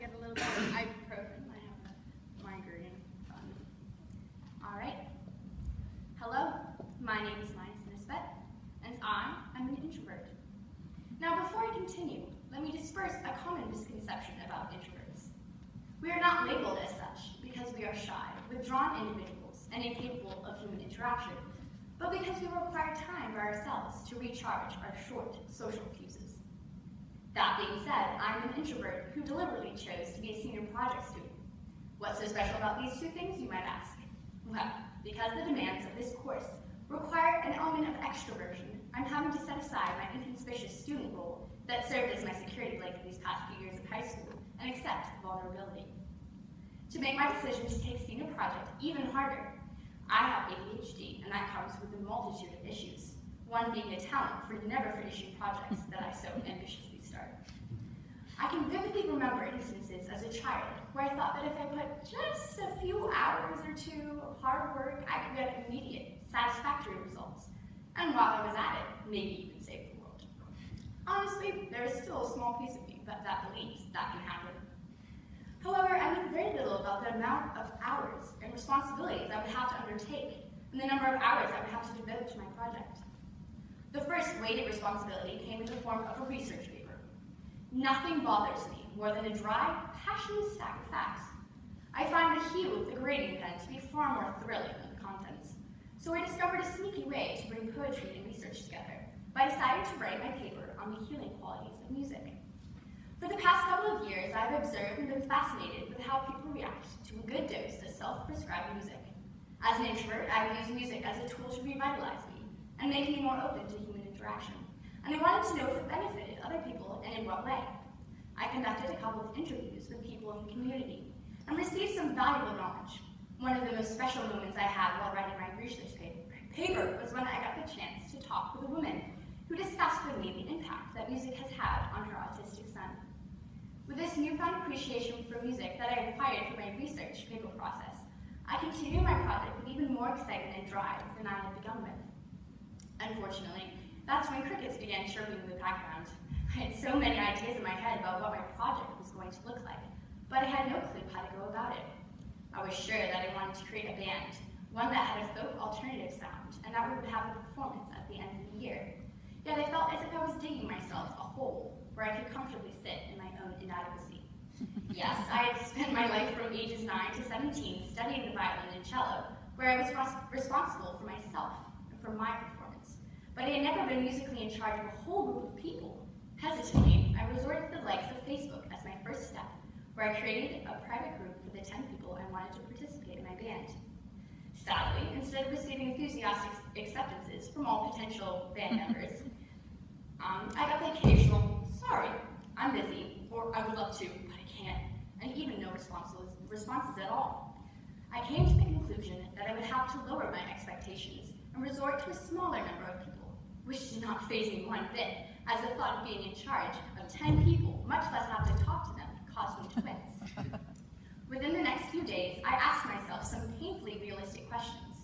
get a little bit of ibuprofen. I have a migraine. Fun. All right. Hello, my name is Maya Synnestvedt, and I am an introvert. Now, before I continue, let me disperse a common misconception about introverts. We are not labeled as such because we are shy, withdrawn individuals, and incapable of human interaction, but because we require time by ourselves to recharge our short social fuses. That being said, I'm an introvert who deliberately chose to be a senior project student. What's so special about these two things, you might ask? Well, because the demands of this course require an element of extroversion, I'm having to set aside my inconspicuous student role that served as my security blanket these past few years of high school and accept vulnerability. To make my decision to take senior project even harder, I have ADHD, and that comes with a multitude of issues, one being a talent for never finishing projects that I so ambitiously start. I can vividly remember instances as a child where I thought that if I put just a few hours or two of hard work, I could get immediate, satisfactory results, and while I was at it, maybe even save the world. Honestly, there is still a small piece of me that believes that can happen. However, I knew very little about the amount of hours and responsibilities I would have to undertake, and the number of hours I would have to devote to my project. The first weighted responsibility came in the form of a research paper. Nothing bothers me more than a dry, passionate stack of facts. I find the hue of the grading pen to be far more thrilling than the contents, so I discovered a sneaky way to bring poetry and research together by deciding to write my paper on the healing qualities of music. For the past couple of years, I've observed and been fascinated with how people react to a good dose of self-prescribed music. As an introvert, I use music as a tool to revitalize me and make me more open to human interaction, and I wanted to know if it benefited other people and in what way. I conducted a couple of interviews with people in the community and received some valuable knowledge. One of the most special moments I had while writing my research paper was when I got the chance to talk with a woman who discussed with me the impact that music has had on her autistic son. With this newfound appreciation for music that I acquired through my research paper process, I continued my project with even more excitement and drive than I had begun with. Unfortunately, that's when crickets began chirping in the background. I had so many ideas in my head about what my project was going to look like, but I had no clue how to go about it. I was sure that I wanted to create a band, one that had a folk alternative sound, and that we would have a performance at the end of the year. Yet I felt as if I was digging myself a hole where I could comfortably sit in my own inadequacy. Yes, I had spent my life from ages 9 to 17 studying the violin and cello, where I was responsible for myself and for my performance. But I had never been musically in charge of a whole group of people. Hesitantly, I resorted to the likes of Facebook as my first step, where I created a private group for the 10 people I wanted to participate in my band. Sadly, instead of receiving enthusiastic acceptances from all potential band members, I got the occasional, sorry, I'm busy, or I would love to, but I can't, and even no responses at all. I came to the conclusion that I would have to lower my expectations and resort to a smaller number of people, which did not faze me one bit, as the thought of being in charge of 10 people, much less have to talk to them, caused me to wince. Within the next few days, I asked myself some painfully realistic questions.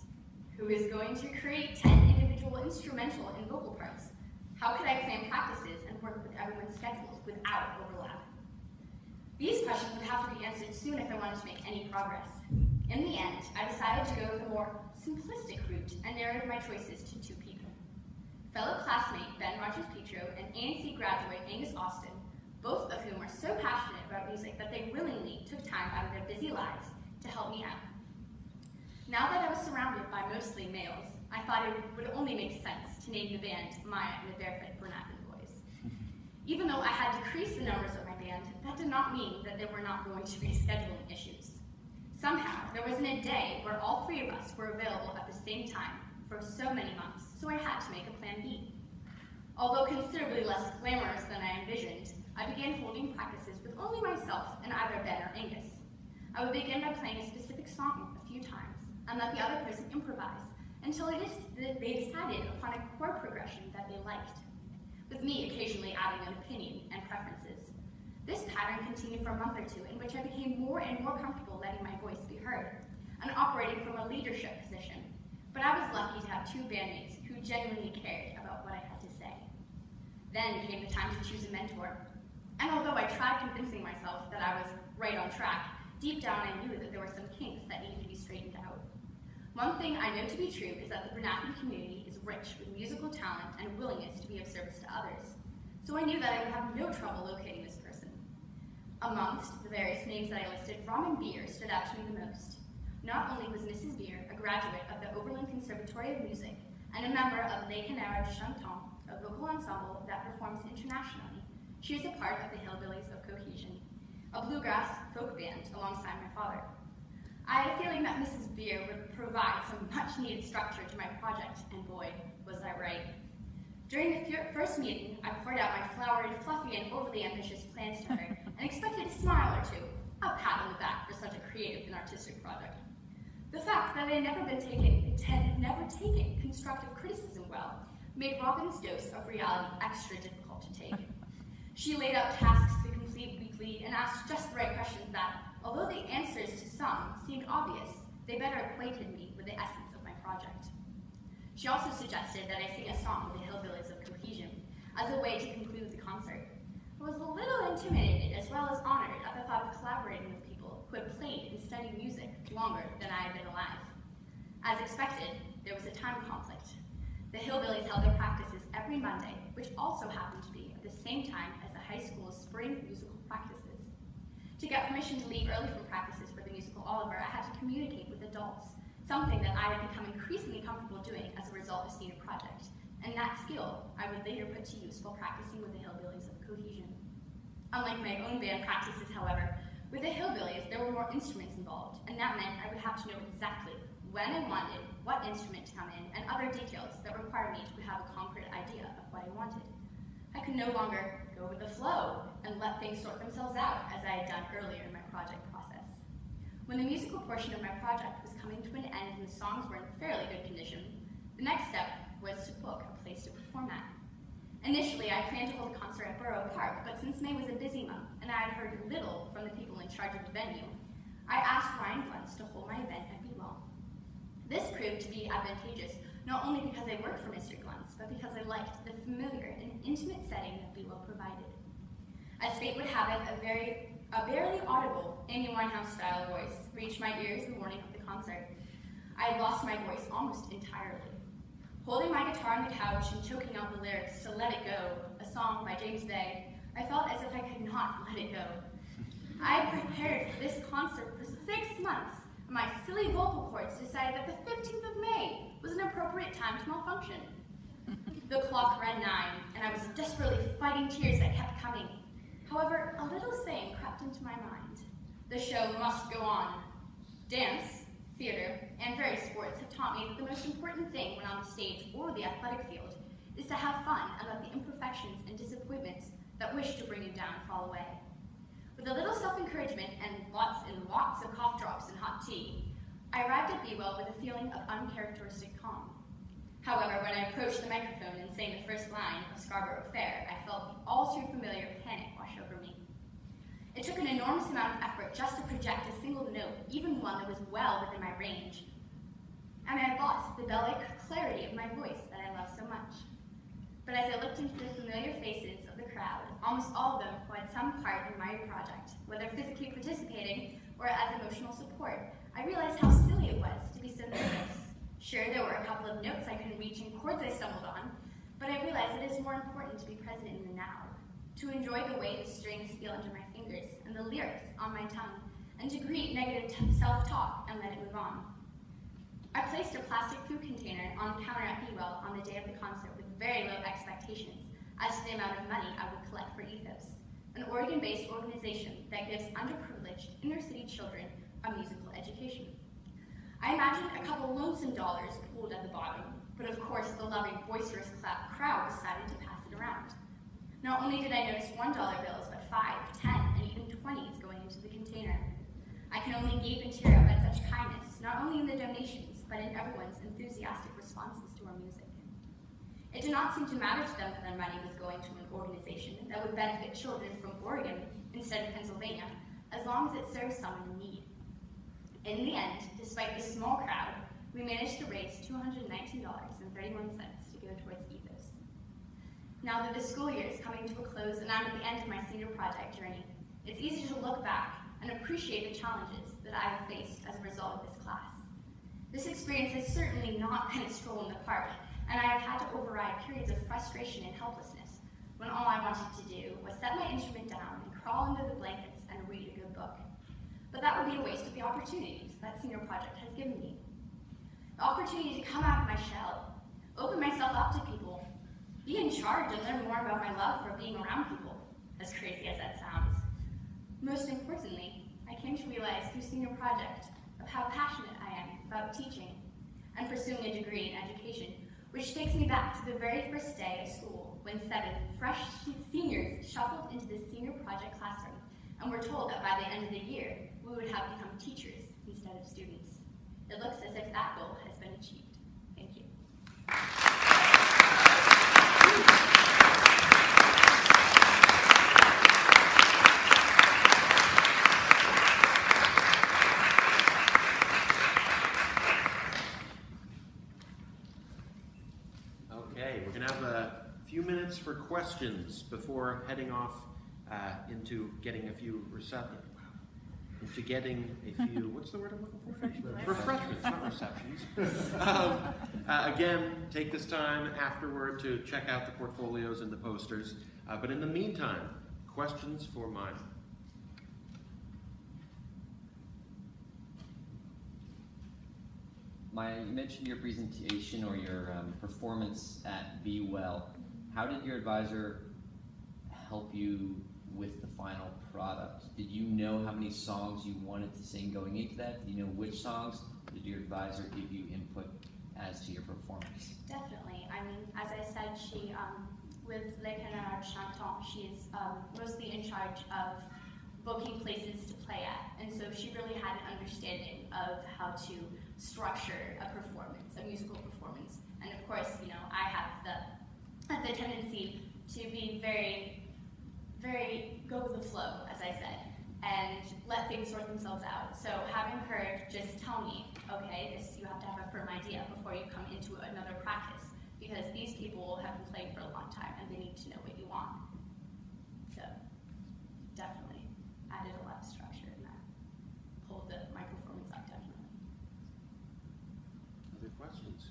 Who is going to create 10 individual instrumental and vocal parts? How could I plan practices and work with everyone's schedules without overlap? These questions would have to be answered soon if I wanted to make any progress. In the end, I decided to go the more simplistic route and narrowed my choices to 2 people. Fellow classmate Ben Rogers-Petro and ANC graduate Angus Austin, both of whom are so passionate about music that they willingly took time out of their busy lives to help me out. Now that I was surrounded by mostly males, I thought it would only make sense to name the band Maya and the Barefoot Bryn Athyn Boys. Even though I had decreased the numbers of my band, that did not mean that there were not going to be scheduling issues. Somehow, there wasn't a day where all 3 of us were available at the same time for so many months, so I had to make a plan B. Although considerably less glamorous than I envisioned, I began holding practices with only myself and either Ben or Angus. I would begin by playing a specific song a few times, and let the other person improvise until they decided upon a chord progression that they liked, with me occasionally adding an opinion and preferences. This pattern continued for a month or 2, in which I became more and more comfortable letting my voice be heard, and operating from a leadership position. But I was lucky to have 2 bandmates who genuinely cared about what I had to say. Then came the time to choose a mentor. And although I tried convincing myself that I was right on track, deep down I knew that there were some kinks that needed to be straightened out. One thing I know to be true is that the Bryn Athyn community is rich with musical talent and willingness to be of service to others. So I knew that I would have no trouble locating this person. Amongst the various names that I listed, Robin Beer stood out to me the most. Not only was Mrs. Beer a graduate of the Oberlin Conservatory of Music and a member of Les Canards Chantants, a vocal ensemble that performs internationally, she is a part of the Hillbillies of Cohesion, a bluegrass folk band alongside my father. I had a feeling that Mrs. Beer would provide some much-needed structure to my project, and boy, was I right. During the first meeting, I poured out my flowery, fluffy, and overly ambitious plans to her and expected a smile or two, a pat on the back for such a creative and artistic project. The fact that it had never taken constructive criticism well made Robin's dose of reality extra difficult to take. She laid out tasks to complete weekly and asked just the right questions that, although the answers to some seemed obvious, they better acquainted me with the essence of my project. She also suggested that I sing a song with the Hillbillies of Cohesion as a way to conclude the concert. I was a little intimidated as well as honored at the thought of collaborating with people who had played and studied music longer than I had been alive. As expected, there was a time conflict. The Hillbillies held their practices every Monday, which also happened to be at the same time as the high school's spring musical practices. To get permission to leave early from practices for the musical Oliver, I had to communicate with adults, something that I had become increasingly comfortable doing as a result of senior project, and that skill I would later put to use while practicing with the Hillbillies of Cohesion. Unlike my own band practices, however, with the Hillbillies there were more instruments involved, and that meant I would have to know exactly when I wanted, what instrument to come in, and other details that required me to have a concrete idea of what I wanted. I could no longer go with the flow and let things sort themselves out as I had done earlier in my project process. When the musical portion of my project was coming to an end and the songs were in fairly good condition, the next step was to book a place to perform at. Initially, I planned to hold a concert at Borough Park, but since May was a busy month and I had heard little from the people in charge of the venue, I asked Ryan Gluntz to hold my event at Bewell. This proved to be advantageous, not only because I worked for Mr. Gluntz, but because I liked the familiar and intimate setting that Bewell provided. As fate would have it, a barely audible Amy Winehouse-style voice reached my ears the morning of the concert. I had lost my voice almost entirely. Holding my guitar on the couch and choking out the lyrics to Let It Go, a song by James Bay, I felt as if I could not let it go. I had prepared for this concert for 6 months, and my silly vocal cords decided that the 15th of May was an appropriate time to malfunction. The clock ran 9, and I was desperately fighting tears that kept coming. However, a little saying crept into my mind. The show must go on. Dance, theater, and various sports have taught me that the most important thing when on the stage or the athletic field is to have fun and let the imperfections and disappointments that wish to bring you down fall away. With a little self-encouragement and lots of cough drops and hot tea, I arrived at Bewell with a feeling of uncharacteristic calm. However, when I approached the microphone and sang the first line of Scarborough Fair, I felt the all-too-familiar panic wash over me. It took an enormous amount of effort just to project a single note, even one that was well within my range. And I had lost the bell-like clarity of my voice that I love so much. But as I looked into the familiar faces of the crowd, almost all of them who had some part in my project, whether physically participating or as emotional support, I realized how silly it was to be so nervous. Sure, there were a couple of notes I couldn't reach and chords I stumbled on, but I realized it is more important to be present in the now, to enjoy the way the strings feel under my fingers and the lyrics on my tongue, and to greet negative self-talk and let it move on. I placed a plastic food container on the counter at Bewell on the day of the concert with very low expectations as to the amount of money I would collect for Ethos, an Oregon-based organization that gives underprivileged inner-city children a musical education. I imagined a couple lonesome dollars pooled at the bottom, but of course the loving, boisterous crowd decided to pass it around. Not only did I notice $1 bills, but 5, 10, and even 20s going into the container. I can only gape and tear up at such kindness, not only in the donations, but in everyone's enthusiastic responses to our music. It did not seem to matter to them that their money was going to an organization that would benefit children from Oregon instead of Pennsylvania, as long as it serves someone in need. In the end, despite the small crowd, we managed to raise $219.31 to go towards Ethos. Now that the school year is coming to a close and I'm at the end of my senior project journey, it's easy to look back and appreciate the challenges that I have faced as a result of this class. This experience has certainly not been a stroll in the park, and I have had to override periods of frustration and helplessness when all I wanted to do was set my instrument down and crawl under the blankets and read a good book. But that would be a waste of the opportunities that senior project has given me. The opportunity to come out of my shell, open myself up to people, be in charge and learn more about my love for being around people, as crazy as that sounds. Most importantly, I came to realize through senior project of how passionate I am about teaching and pursuing a degree in education, which takes me back to the very first day of school when 7 fresh seniors shuffled into the senior project classroom and were told that by the end of the year, we would have become teachers instead of students. It looks as if that goal has been achieved. Thank you. Okay, we're going to have a few minutes for questions before heading off into getting a few what's the word I'm looking for? Refreshments, not receptions. Again, take this time afterward to check out the portfolios and the posters. But in the meantime, questions for Maya. Maya, you mentioned your presentation or your performance at Be Well. How did your advisor help you with the final product? Did you know how many songs you wanted to sing going into that? Did you know which songs? Did your advisor give you input as to your performance? Definitely. I mean, as I said, she, with Les Canards Chantants, she is mostly in charge of booking places to play at. And so she really had an understanding of how to structure a performance, a musical performance. And of course, you know, I have the tendency to be very go with the flow, as I said, and let things sort themselves out. So having her just tell me, okay, you have to have a firm idea before you come into another practice, because these people have been playing for a long time and they need to know what you want. So definitely added a lot of structure in that. Pulled my performance up, definitely. Other questions?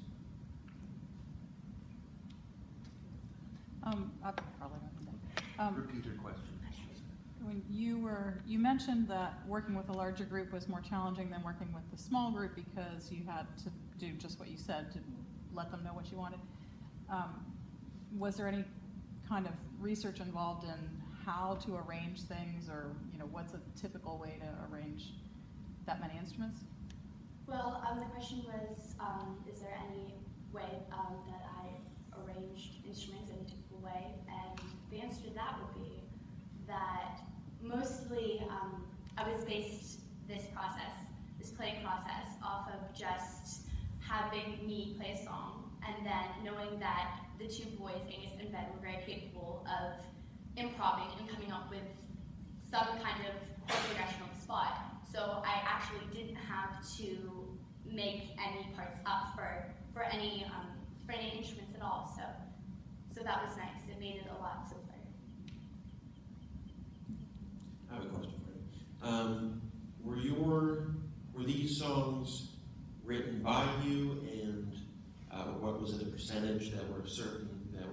I'll probably not. Repeated question. When you mentioned that working with a larger group was more challenging than working with the small group because you had to do just what you said, to let them know what you wanted. Was there any kind of research involved in how to arrange things, or what's a typical way to arrange that many instruments? Well, the question was, is there any way that I arranged instruments in a typical way? And the answer to that would be that mostly I was based this playing process, off of just having me play a song, and then knowing that the two boys, Angus and Ben, were very capable of improvising and coming up with some kind of chord progression on the spot. So I actually didn't have to make any parts up for any instruments at all. So that was nice. It made it a lot simpler. I have a question for you. Were these songs written by you, and what was it, the percentage that were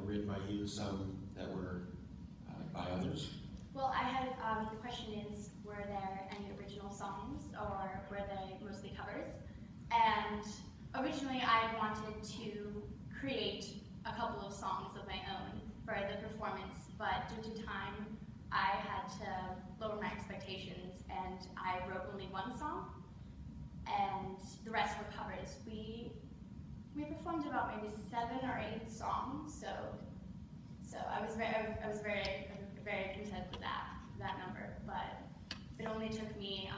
written by you, some that were by others? Well, I had, the question is, were there any original songs, or were they mostly covers? And originally I wanted to create a couple of songs of my own for the performance, but due to time, I had to lower my expectations, and I wrote only one song, and the rest were covers. We performed about maybe 7 or 8 songs, so I was very content with that number. But it only took me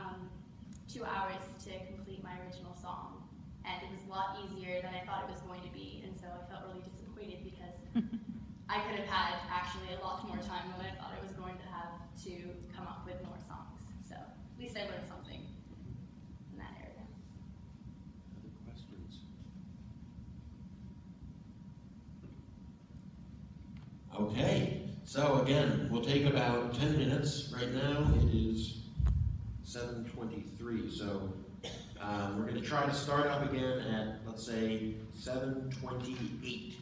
2 hours to complete my original song, and it was a lot easier than I thought it was going to be, and so I felt really disappointed because I could have had actually a lot more time than I thought I was going to have to come up with more songs. So at least I learned something in that area. Other questions? Okay, So again, we'll take about 10 minutes. Right now it is 7:23. So we're going to try to start up again at, let's say, 7:28.